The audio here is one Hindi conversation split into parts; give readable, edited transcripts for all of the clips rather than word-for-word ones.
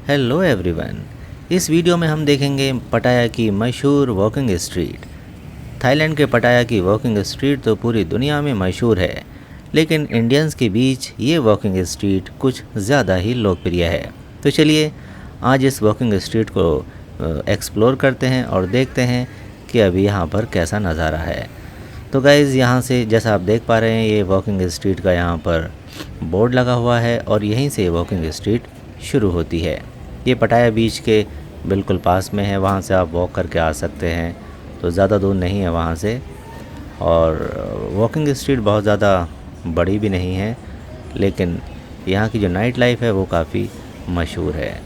Hello everyone. इस वीडियो में हम देखेंगे पटाया की मशहूर वॉकिंग स्ट्रीट। थाईलैंड के पटाया की वॉकिंग स्ट्रीट तो पूरी दुनिया में मशहूर है, लेकिन इंडियंस के बीच ये वॉकिंग स्ट्रीट कुछ ज़्यादा ही लोकप्रिय है। तो चलिए आज इस वॉकिंग स्ट्रीट को एक्सप्लोर करते हैं और देखते हैं कि अभी यहाँ पर कैसा नज़ारा है। तो गाइज़ यहाँ से जैसा आप देख पा रहे हैं ये वॉकिंग स्ट्रीट का यहाँ पर बोर्ड लगा हुआ है और यहीं से वॉकिंग स्ट्रीट शुरू होती है। ये पटाया बीच के बिल्कुल पास में है, वहाँ से आप वॉक करके आ सकते हैं, तो ज़्यादा दूर नहीं है वहाँ से। और वॉकिंग स्ट्रीट बहुत ज़्यादा बड़ी भी नहीं है, लेकिन यहाँ की जो नाइट लाइफ है वो काफ़ी मशहूर है।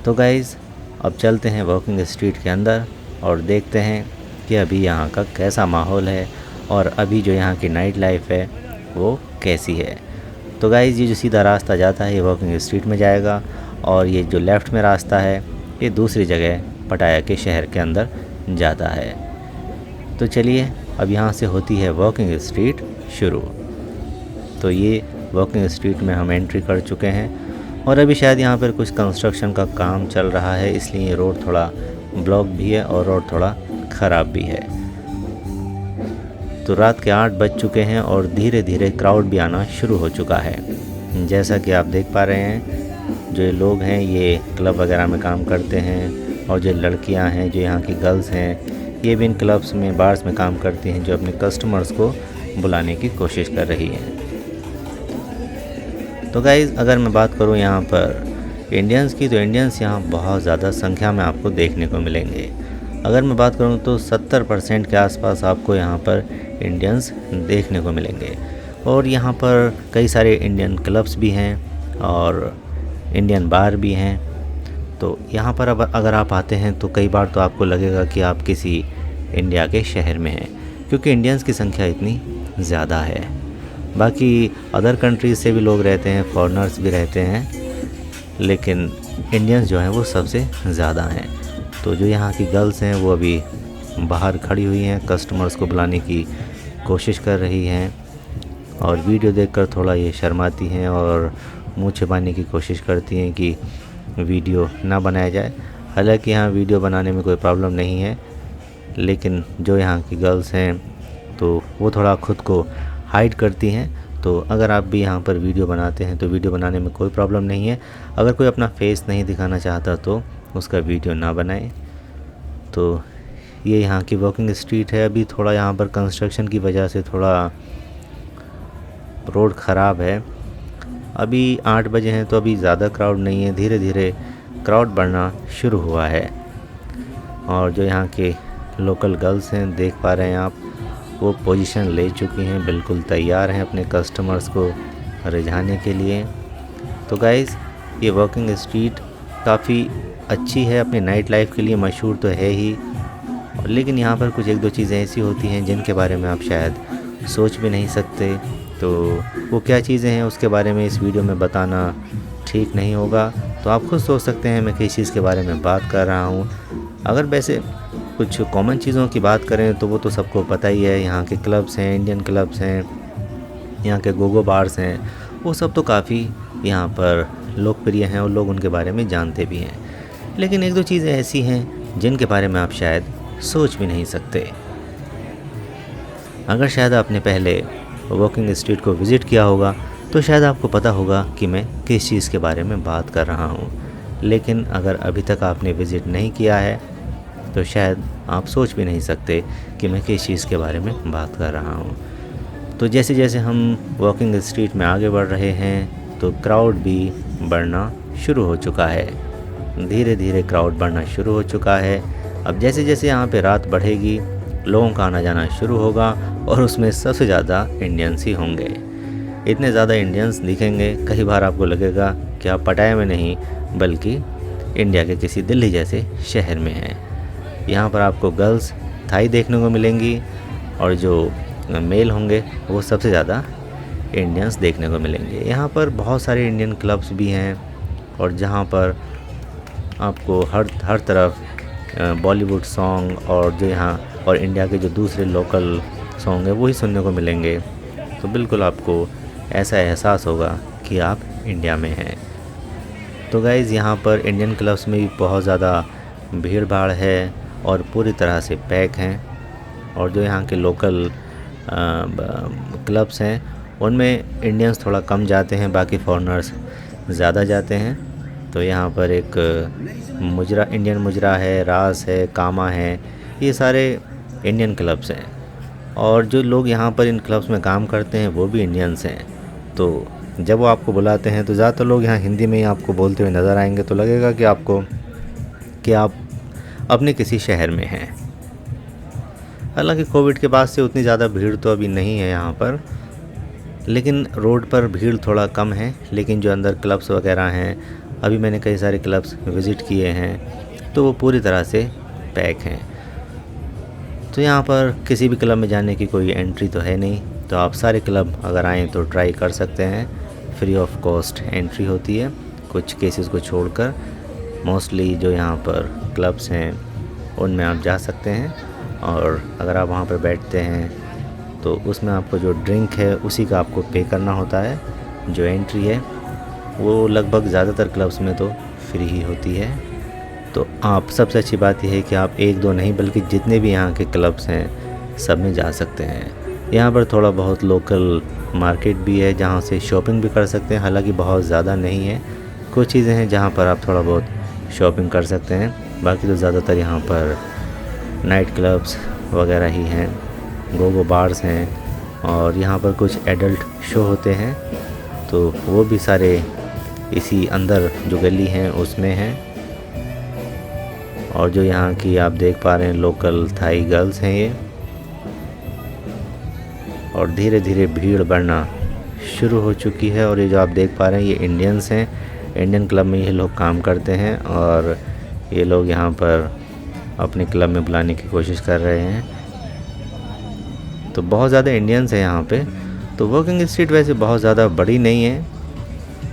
तो गाइज़ अब चलते हैं वॉकिंग स्ट्रीट के अंदर और देखते हैं कि अभी यहाँ का कैसा माहौल है और अभी जो यहाँ की नाइट लाइफ है वो कैसी है। तो गाइज़ ये जो सीधा रास्ता जाता है ये वॉकिंग स्ट्रीट में जाएगा और ये जो लेफ़्ट में रास्ता है ये दूसरी जगह पटाया के शहर के अंदर जाता है। तो चलिए अब यहाँ से होती है वॉकिंग स्ट्रीट शुरू। तो ये वॉकिंग स्ट्रीट में हम एंट्री कर चुके हैं और अभी शायद यहाँ पर कुछ कंस्ट्रक्शन का काम चल रहा है, इसलिए रोड थोड़ा ब्लॉक भी है और रोड थोड़ा ख़राब भी है। तो रात के 8 बज चुके हैं और धीरे धीरे क्राउड भी आना शुरू हो चुका है। जैसा कि आप देख पा रहे हैं जो ये लोग हैं ये क्लब वगैरह में काम करते हैं और जो लड़कियां हैं जो यहाँ की गर्ल्स हैं ये भी इन क्लब्स में बार्स में काम करती हैं, जो अपने कस्टमर्स को बुलाने की कोशिश कर रही हैं। तो गाइज़ अगर मैं बात करूँ यहाँ पर इंडियंस की, तो इंडियंस यहाँ बहुत ज़्यादा संख्या में आपको देखने को मिलेंगे। अगर मैं बात करूँ तो 70% के आसपास आपको यहाँ पर इंडियंस देखने को मिलेंगे और यहाँ पर कई सारे इंडियन क्लब्स भी हैं और इंडियन बार भी हैं। तो यहाँ पर अब अगर आप आते हैं तो कई बार तो आपको लगेगा कि आप किसी इंडिया के शहर में हैं, क्योंकि इंडियंस की संख्या इतनी ज़्यादा है। बाकी अदर कंट्रीज़ से भी लोग रहते हैं, फॉरेनर्स भी रहते हैं, लेकिन इंडियंस जो हैं वो सबसे ज़्यादा हैं। तो जो यहाँ की गर्ल्स हैं वो अभी बाहर खड़ी हुई हैं, कस्टमर्स को बुलाने की कोशिश कर रही हैं और वीडियो देखकर थोड़ा ये शर्माती हैं और मुंह छिपाने की कोशिश करती हैं कि वीडियो ना बनाया जाए। हालांकि यहाँ वीडियो बनाने में कोई प्रॉब्लम नहीं है, लेकिन जो यहाँ की गर्ल्स हैं तो वो थोड़ा ख़ुद को हाइड करती हैं। तो अगर आप भी यहाँ पर वीडियो बनाते हैं तो वीडियो बनाने में कोई प्रॉब्लम नहीं है। अगर कोई अपना फेस नहीं दिखाना चाहता तो उसका वीडियो ना बनाए। तो ये यहाँ की वॉकिंग स्ट्रीट है। अभी थोड़ा यहाँ पर कंस्ट्रक्शन की वजह से थोड़ा रोड ख़राब है। अभी 8 बजे हैं तो अभी ज़्यादा क्राउड नहीं है, धीरे धीरे क्राउड बढ़ना शुरू हुआ है। और जो यहाँ के लोकल गर्ल्स हैं देख पा रहे हैं आप, वो पोजीशन ले चुकी हैं, बिल्कुल तैयार हैं अपने कस्टमर्स को रिझाने के लिए। तो गाइज़ ये वॉकिंग स्ट्रीट काफ़ी अच्छी है, अपनी नाइट लाइफ के लिए मशहूर तो है ही, लेकिन यहाँ पर कुछ एक दो चीज़ें ऐसी होती हैं जिनके बारे में आप शायद सोच भी नहीं सकते। तो वो क्या चीज़ें हैं उसके बारे में इस वीडियो में बताना ठीक नहीं होगा। तो आप खुद सोच सकते हैं मैं किस चीज़ के बारे में बात कर रहा हूँ। अगर वैसे कुछ कॉमन चीज़ों की बात करें तो वो तो सबको पता ही है। यहाँ के क्लब्स हैं, इंडियन क्लब्स हैं, यहाँ के गोगो बार्स हैं, वो सब तो काफ़ी यहाँ पर लोकप्रिय हैं और लोग उनके बारे में जानते भी हैं। लेकिन एक दो चीज़ें ऐसी हैं जिनके बारे में आप शायद सोच भी नहीं सकते। अगर शायद आपने पहले वॉकिंग स्ट्रीट को विज़िट किया होगा तो शायद आपको पता होगा कि मैं किस चीज़ के बारे में बात कर रहा हूँ, लेकिन अगर अभी तक आपने विज़िट नहीं किया है तो शायद आप सोच भी नहीं सकते कि मैं किस चीज़ के बारे में बात कर रहा हूँ। तो जैसे जैसे हम वॉकिंग स्ट्रीट में आगे बढ़ रहे हैं तो क्राउड भी बढ़ना शुरू हो चुका है, धीरे धीरे क्राउड बढ़ना शुरू हो चुका है। अब जैसे जैसे यहाँ पे रात बढ़ेगी लोगों का आना जाना शुरू होगा और उसमें सबसे ज़्यादा इंडियंस ही होंगे। इतने ज़्यादा इंडियंस दिखेंगे कई बार आपको लगेगा कि आप पटाया में नहीं बल्कि इंडिया के किसी दिल्ली जैसे शहर में हैं। यहाँ पर आपको गर्ल्स थाई देखने को मिलेंगी और जो मेल होंगे वो सबसे ज़्यादा इंडियंस देखने को मिलेंगे। यहाँ पर बहुत सारे इंडियन क्लब्स भी हैं और जहाँ पर आपको हर तरफ बॉलीवुड सॉन्ग और जो यहाँ और इंडिया के जो दूसरे लोकल सॉन्ग है वही सुनने को मिलेंगे। तो बिल्कुल आपको ऐसा एहसास होगा कि आप इंडिया में हैं। तो गाइज़ यहाँ पर इंडियन क्लब्स में भी बहुत ज़्यादा भीड़ भाड़ है और पूरी तरह से पैक हैं। और जो यहाँ के लोकल क्लब्स हैं उनमें इंडियंस थोड़ा कम जाते हैं, बाकी फॉरेनर्स ज़्यादा जाते हैं। तो यहाँ पर एक मुजरा, इंडियन मुजरा है, रास है, कामा है, ये सारे इंडियन क्लब्स हैं। और जो लोग यहाँ पर इन क्लब्स में काम करते हैं वो भी इंडियंस हैं। तो जब वो आपको बुलाते हैं तो ज़्यादातर लोग यहाँ हिंदी में ही आपको बोलते हुए नज़र आएंगे, तो लगेगा कि आपको कि आप अपने किसी शहर में हैं। हालांकि कोविड के बाद से उतनी ज़्यादा भीड़ तो अभी नहीं है यहाँ पर, लेकिन रोड पर भीड़ थोड़ा कम है। लेकिन जो अंदर क्लब्स वगैरह हैं, अभी मैंने कई सारे क्लब्स विज़िट किए हैं तो वो पूरी तरह से पैक हैं। तो यहाँ पर किसी भी क्लब में जाने की कोई एंट्री तो है नहीं, तो आप सारे क्लब अगर आएँ तो ट्राई कर सकते हैं। फ्री ऑफ कॉस्ट एंट्री होती है, कुछ केसेस को छोड़कर। मोस्टली जो यहाँ पर क्लब्स हैं उनमें आप जा सकते हैं, और अगर आप वहाँ पर बैठते हैं तो उसमें आपको जो ड्रिंक है उसी का आपको पे करना होता है। जो एंट्री है वो लगभग ज़्यादातर क्लब्स में तो फ्री ही होती है। तो आप, सबसे अच्छी बात यह है कि आप एक दो नहीं बल्कि जितने भी यहाँ के क्लब्स हैं सब में जा सकते हैं। यहाँ पर थोड़ा बहुत लोकल मार्केट भी है जहाँ से शॉपिंग भी कर सकते हैं, हालांकि बहुत ज़्यादा नहीं है। कुछ चीज़ें हैं जहाँ पर आप थोड़ा बहुत शॉपिंग कर सकते हैं, बाकी तो ज़्यादातर यहाँ पर नाइट क्लब्स वगैरह ही हैं, गोगो बार्स हैं। और यहाँ पर कुछ एडल्ट शो होते हैं तो वो भी सारे इसी अंदर जो गली हैं उसमें हैं। और जो यहाँ की आप देख पा रहे हैं लोकल थाई गर्ल्स हैं ये। और धीरे धीरे भीड़ बढ़ना शुरू हो चुकी है। और ये जो आप देख पा रहे हैं ये इंडियंस हैं, इंडियन क्लब में ये लोग काम करते हैं और ये लोग यहाँ पर अपने क्लब में बुलाने की कोशिश कर रहे हैं। तो बहुत ज़्यादा इंडियंस हैं यहाँ पे। तो वॉकिंग स्ट्रीट वैसे बहुत ज़्यादा बड़ी नहीं है,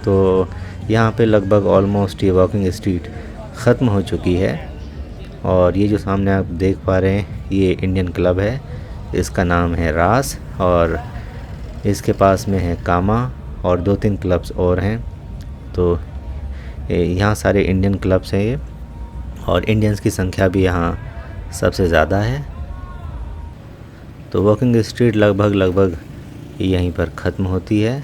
तो यहाँ पे लगभग ऑलमोस्ट ये वॉकिंग स्ट्रीट ख़त्म हो चुकी है। और ये जो सामने आप देख पा रहे हैं ये इंडियन क्लब है, इसका नाम है रास, और इसके पास में है कामा और 2-3 क्लब्स और हैं। तो यहाँ सारे इंडियन क्लब्स हैं ये, और इंडियंस की संख्या भी यहाँ सबसे ज़्यादा है। तो वॉकिंग स्ट्रीट लगभग यहीं पर ख़त्म होती है।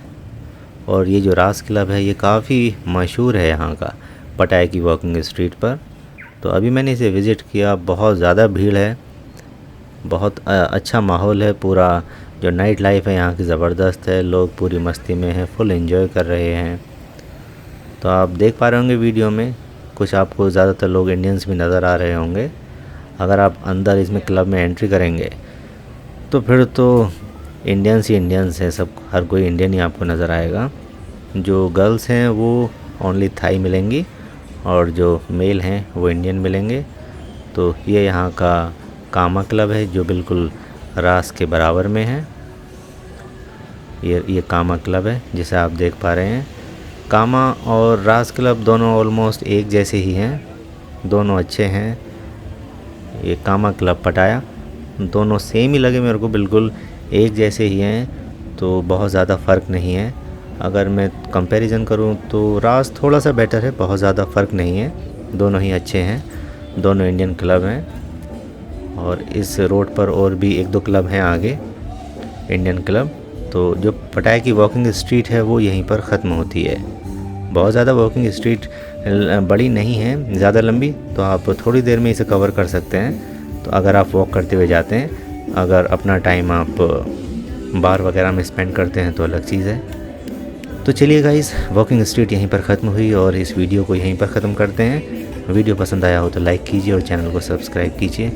और ये जो रास क्लब है ये काफ़ी मशहूर है यहाँ का, पटाया की वॉकिंग स्ट्रीट पर। तो अभी मैंने इसे विज़िट किया, बहुत ज़्यादा भीड़ है, बहुत अच्छा माहौल है। पूरा जो नाइट लाइफ है यहाँ की ज़बरदस्त है, लोग पूरी मस्ती में हैं, फुल एंजॉय कर रहे हैं। तो आप देख पा रहे होंगे वीडियो में, कुछ आपको ज़्यादातर लोग इंडियंस भी नज़र आ रहे होंगे। अगर आप अंदर इसमें क्लब में एंट्री करेंगे तो फिर तो इंडियंस ही इंडियंस हैं सब, हर कोई इंडियन ही आपको नज़र आएगा। जो गर्ल्स हैं वो ओनली थाई मिलेंगी और जो मेल हैं वो इंडियन मिलेंगे। तो ये यहाँ का कामा क्लब है जो बिल्कुल रास के बराबर में है। ये कामा क्लब है जिसे आप देख पा रहे हैं। कामा और रास क्लब दोनों ऑलमोस्ट एक जैसे ही हैं, दोनों अच्छे हैं। ये कामा क्लब पटाया, दोनों सेम ही लगे मेरे को, बिल्कुल एक जैसे ही हैं, तो बहुत ज़्यादा फ़र्क नहीं है। अगर मैं कंपैरिजन करूं तो रास थोड़ा सा बेटर है, बहुत ज़्यादा फ़र्क नहीं है, दोनों ही अच्छे हैं, दोनों इंडियन क्लब हैं। और इस रोड पर और भी 1-2 क्लब हैं आगे इंडियन क्लब। तो जो पटाया की वॉकिंग स्ट्रीट है वो यहीं पर ख़त्म होती है। बहुत ज़्यादा वॉकिंग स्ट्रीट बड़ी नहीं है, ज़्यादा लंबी, तो आप थोड़ी देर में इसे कवर कर सकते हैं। तो अगर आप वॉक करते हुए जाते हैं, अगर अपना टाइम आप बार वगैरह में स्पेंड करते हैं तो अलग चीज़ है। तो चलिए गाइस, वॉकिंग स्ट्रीट यहीं पर ख़त्म हुई और इस वीडियो को यहीं पर ख़त्म करते हैं। वीडियो पसंद आया हो तो लाइक कीजिए और चैनल को सब्सक्राइब कीजिए।